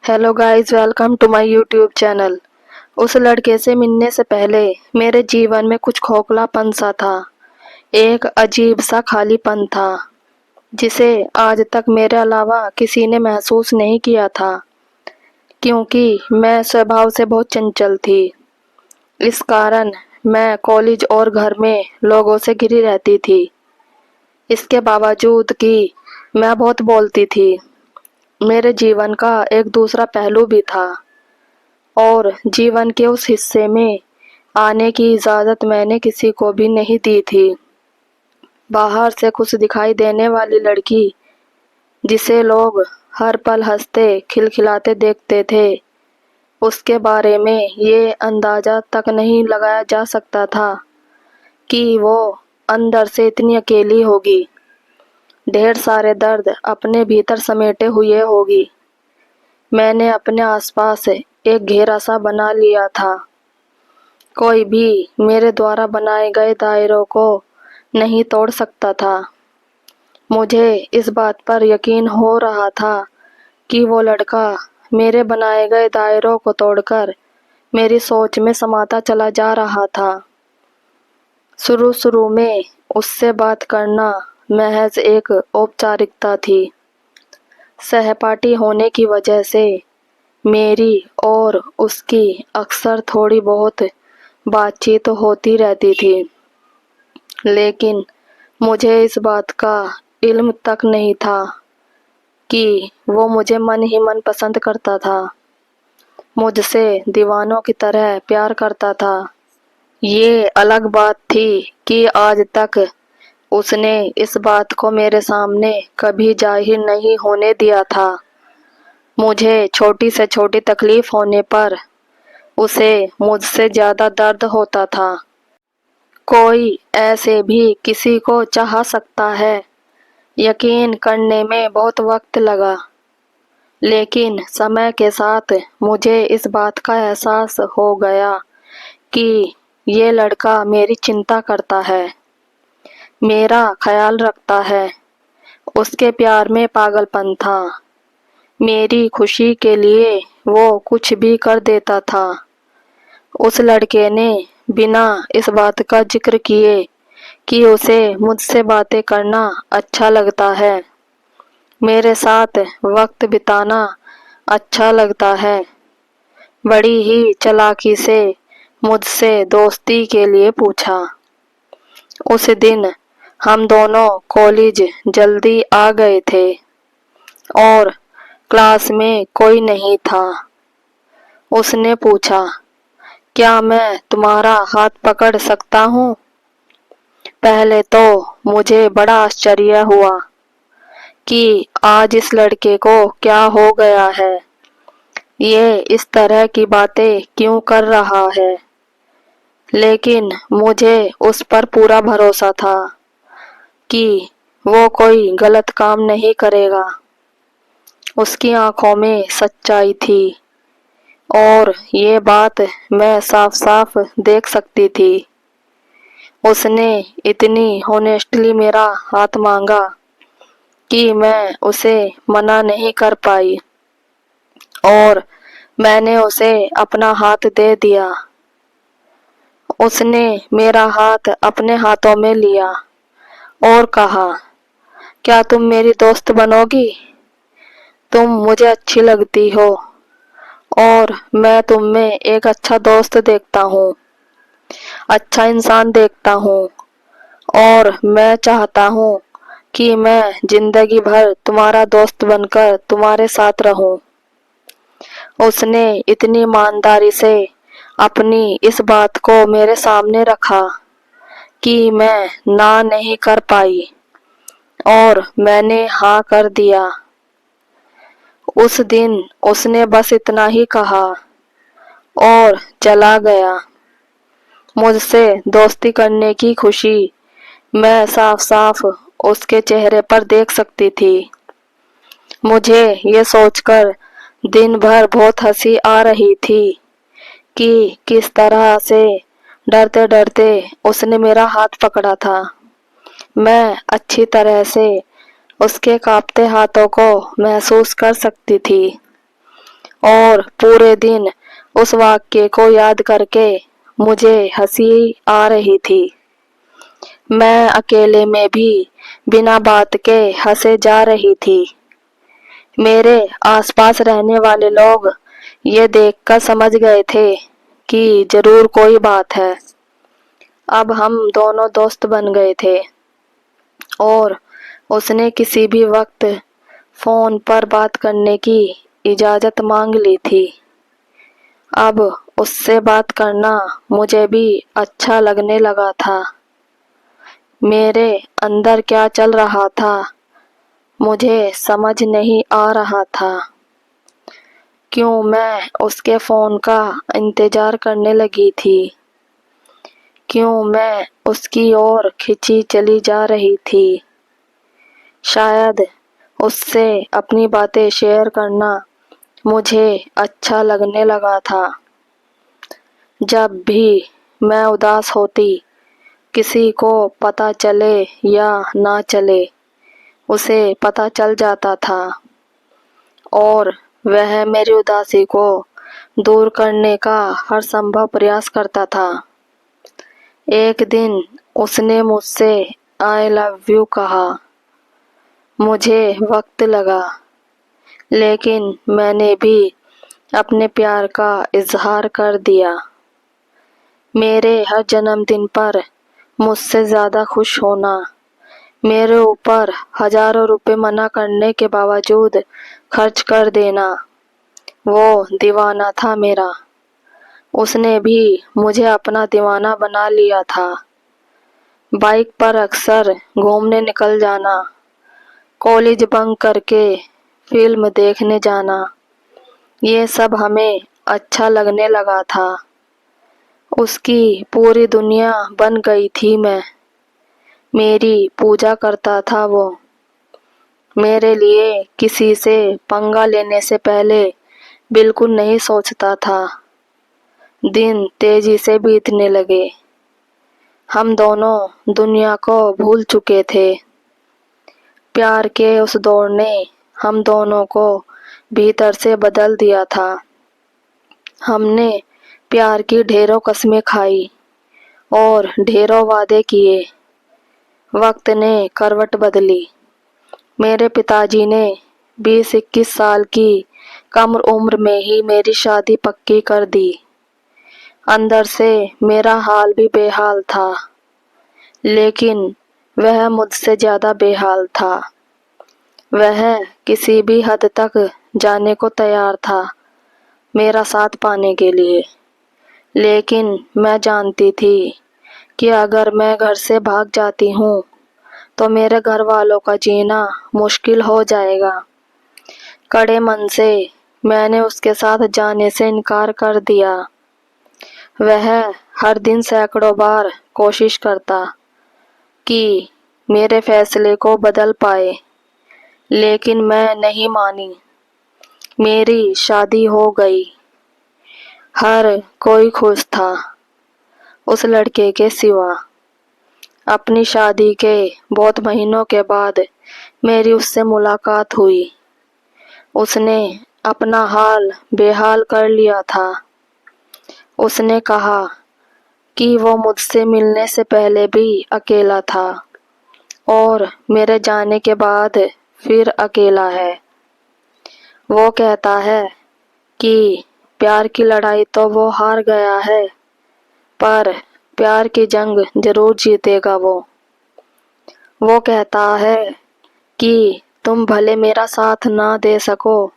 Hello guys, welcome to my YouTube channel. उस लड़के से मिलने से पहले मेरे जीवन में कुछ खोखलापन सा था। एक अजीब सा खालीपन था जिसे आज तक मेरे अलावा किसी ने महसूस नहीं किया था, क्योंकि मैं स्वभाव से बहुत चंचल थी। इस कारण मैं कॉलेज और घर में लोगों से घिरी रहती थी। इसके बावजूद कि मैं बहुत बोलती थी, मेरे जीवन का एक दूसरा पहलू भी था और जीवन के उस हिस्से में आने की इजाज़त मैंने किसी को भी नहीं दी थी। बाहर से खुश दिखाई देने वाली लड़की, जिसे लोग हर पल हंसते खिलखिलाते देखते थे, उसके बारे में ये अंदाजा तक नहीं लगाया जा सकता था कि वो अंदर से इतनी अकेली होगी, ढेर सारे दर्द अपने भीतर समेटे हुए होगी। मैंने अपने आसपास एक घेरा सा बना लिया था। कोई भी मेरे द्वारा बनाए गए दायरों को नहीं तोड़ सकता था। मुझे इस बात पर यकीन हो रहा था कि वो लड़का मेरे बनाए गए दायरों को तोड़कर मेरी सोच में समाता चला जा रहा था। शुरू शुरू में उससे बात करना महज एक औपचारिकता थी। सहपाठी होने की वजह से मेरी और उसकी अक्सर थोड़ी बहुत बातचीत होती रहती थी, लेकिन मुझे इस बात का इल्म तक नहीं था कि वो मुझे मन ही मन पसंद करता था, मुझसे दीवानों की तरह प्यार करता था। ये अलग बात थी कि आज तक उसने इस बात को मेरे सामने कभी जाहिर नहीं होने दिया था। मुझे छोटी से छोटी तकलीफ होने पर उसे मुझसे ज्यादा दर्द होता था। कोई ऐसे भी किसी को चाह सकता है, यकीन करने में बहुत वक्त लगा, लेकिन समय के साथ मुझे इस बात का एहसास हो गया कि ये लड़का मेरी चिंता करता है, मेरा ख्याल रखता है। उसके प्यार में पागलपन था। मेरी खुशी के लिए वो कुछ भी कर देता था। उस लड़के ने बिना इस बात का जिक्र किए कि उसे मुझसे बातें करना अच्छा लगता है, मेरे साथ वक्त बिताना अच्छा लगता है, बड़ी ही चालाकी से मुझसे दोस्ती के लिए पूछा। उस दिन हम दोनों कॉलेज जल्दी आ गए थे और क्लास में कोई नहीं था। उसने पूछा, क्या मैं तुम्हारा हाथ पकड़ सकता हूँ? पहले तो मुझे बड़ा आश्चर्य हुआ कि आज इस लड़के को क्या हो गया है, ये इस तरह की बातें क्यों कर रहा है। लेकिन मुझे उस पर पूरा भरोसा था कि वो कोई गलत काम नहीं करेगा। उसकी आंखों में सच्चाई थी और ये बात मैं साफ साफ देख सकती थी। उसने इतनी होनेस्टली मेरा हाथ मांगा कि मैं उसे मना नहीं कर पाई और मैंने उसे अपना हाथ दे दिया। उसने मेरा हाथ अपने हाथों में लिया और कहा, क्या तुम मेरी दोस्त बनोगी? तुम मुझे अच्छी लगती हो और मैं तुम में एक अच्छा दोस्त देखता हूँ, अच्छा इंसान देखता हूँ और मैं चाहता हूँ कि मैं जिंदगी भर तुम्हारा दोस्त बनकर तुम्हारे साथ रहूं। उसने इतनी ईमानदारी से अपनी इस बात को मेरे सामने रखा कि मैं ना नहीं कर पाई और मैंने हाँ कर दिया। उस दिन उसने बस इतना ही कहा और चला गया। मुझसे दोस्ती करने की खुशी मैं साफ साफ उसके चेहरे पर देख सकती थी। मुझे ये सोचकर दिन भर बहुत हंसी आ रही थी कि किस तरह से डरते डरते उसने मेरा हाथ पकड़ा था। मैं अच्छी तरह से उसके कांपते हाथों को महसूस कर सकती थी और पूरे दिन उस वाक्य को याद करके मुझे हंसी आ रही थी। मैं अकेले में भी बिना बात के हंसे जा रही थी। मेरे आसपास रहने वाले लोग ये देखकर समझ गए थे कि जरूर कोई बात है। अब हम दोनों दोस्त बन गए थे और उसने किसी भी वक्त फोन पर बात करने की इजाजत मांग ली थी। अब उससे बात करना मुझे भी अच्छा लगने लगा था। मेरे अंदर क्या चल रहा था मुझे समझ नहीं आ रहा था। क्यों मैं उसके फोन का इंतजार करने लगी थी। क्यों मैं उसकी ओर खिंची चली जा रही थी। शायद उससे अपनी बातें शेयर करना मुझे अच्छा लगने लगा था। जब भी मैं उदास होती, किसी को पता चले या ना चले, उसे पता चल जाता था और वह मेरी उदासी को दूर करने का हर संभव प्रयास करता था। एक दिन उसने मुझसे आई लव यू कहा। मुझे वक्त लगा, लेकिन मैंने भी अपने प्यार का इजहार कर दिया। मेरे हर जन्मदिन पर मुझसे ज़्यादा खुश होना, मेरे ऊपर हजारों रुपए मना करने के बावजूद खर्च कर देना, वो दीवाना था मेरा। उसने भी मुझे अपना दीवाना बना लिया था। बाइक पर अक्सर घूमने निकल जाना, कॉलेज बंक करके फिल्म देखने जाना, ये सब हमें अच्छा लगने लगा था। उसकी पूरी दुनिया बन गई थी मैं। मेरी पूजा करता था वो। मेरे लिए किसी से पंगा लेने से पहले बिल्कुल नहीं सोचता था। दिन तेजी से बीतने लगे। हम दोनों दुनिया को भूल चुके थे। प्यार के उस दौर ने हम दोनों को भीतर से बदल दिया था। हमने प्यार की ढेरों कस्में खाई और ढेरों वादे किए। वक्त ने करवट बदली। मेरे पिताजी ने 20-21 साल की कम उम्र में ही मेरी शादी पक्की कर दी। अंदर से मेरा हाल भी बेहाल था, लेकिन वह मुझसे ज्यादा बेहाल था। वह किसी भी हद तक जाने को तैयार था मेरा साथ पाने के लिए। लेकिन मैं जानती थी कि अगर मैं घर से भाग जाती हूँ तो मेरे घर वालों का जीना मुश्किल हो जाएगा। कड़े मन से मैंने उसके साथ जाने से इनकार कर दिया। वह हर दिन सैकड़ों बार कोशिश करता कि मेरे फैसले को बदल पाए, लेकिन मैं नहीं मानी। मेरी शादी हो गई। हर कोई खुश था उस लड़के के सिवा। अपनी शादी के बहुत महीनों के बाद मेरी उससे मुलाकात हुई। उसने अपना हाल बेहाल कर लिया था। उसने कहा कि वो मुझसे मिलने से पहले भी अकेला था और मेरे जाने के बाद फिर अकेला है। वो कहता है कि प्यार की लड़ाई तो वो हार गया है, पर प्यार की जंग जरूर जीतेगा वो। वो कहता है कि तुम भले मेरा साथ ना दे सको,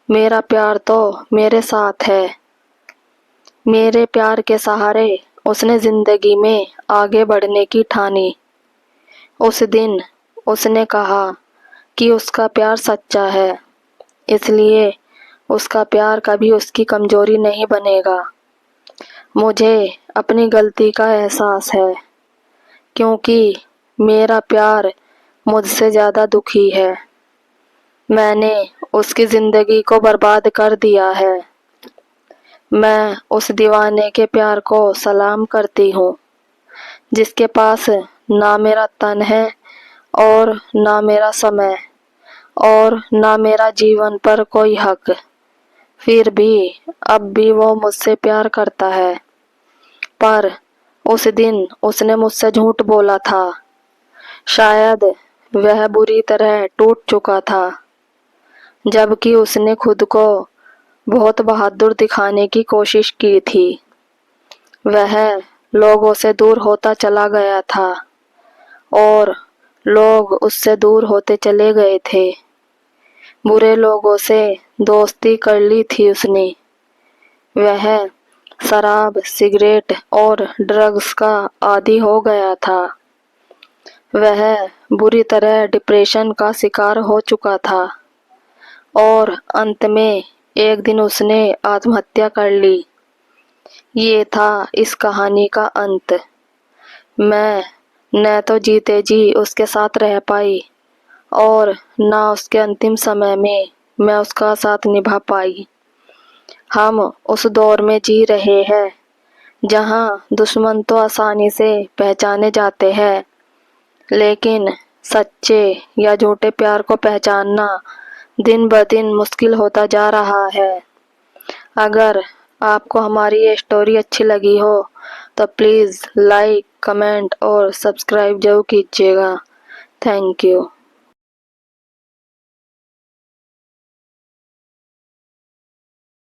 मेरा प्यार तो मेरे साथ है। मेरे प्यार के सहारे उसने जिंदगी में आगे बढ़ने की ठानी। उस दिन उसने कहा कि उसका प्यार सच्चा है, इसलिए उसका प्यार कभी उसकी कमजोरी नहीं बनेगा। मुझे अपनी गलती का एहसास है, क्योंकि मेरा प्यार मुझसे ज्यादा दुखी है। मैंने उसकी जिंदगी को बर्बाद कर दिया है। मैं उस दीवाने के प्यार को सलाम करती हूँ, जिसके पास ना मेरा तन है और ना मेरा समय और ना मेरा जीवन पर कोई हक। फिर भी अब भी वो मुझसे प्यार करता है। पर उस दिन उसने मुझसे झूठ बोला था। शायद वह बुरी तरह टूट चुका था, जबकि उसने खुद को बहुत बहादुर दिखाने की कोशिश की थी। वह लोगों से दूर होता चला गया था और लोग उससे दूर होते चले गए थे। बुरे लोगों से दोस्ती कर ली थी उसने। वह शराब, सिगरेट और ड्रग्स का आदी हो गया था। वह बुरी तरह डिप्रेशन का शिकार हो चुका था और अंत में एक दिन उसने आत्महत्या कर ली। ये था इस कहानी का अंत। मैं न तो जीते जी उसके साथ रह पाई और न उसके अंतिम समय में मैं उसका साथ निभा पाई। हम उस दौर में जी रहे हैं जहाँ दुश्मन तो आसानी से पहचाने जाते हैं, लेकिन सच्चे या झूठे प्यार को पहचानना दिन ब दिन मुश्किल होता जा रहा है। अगर आपको हमारी ये स्टोरी अच्छी लगी हो तो प्लीज़ लाइक, कमेंट और सब्सक्राइब जरूर कीजिएगा। Thank you.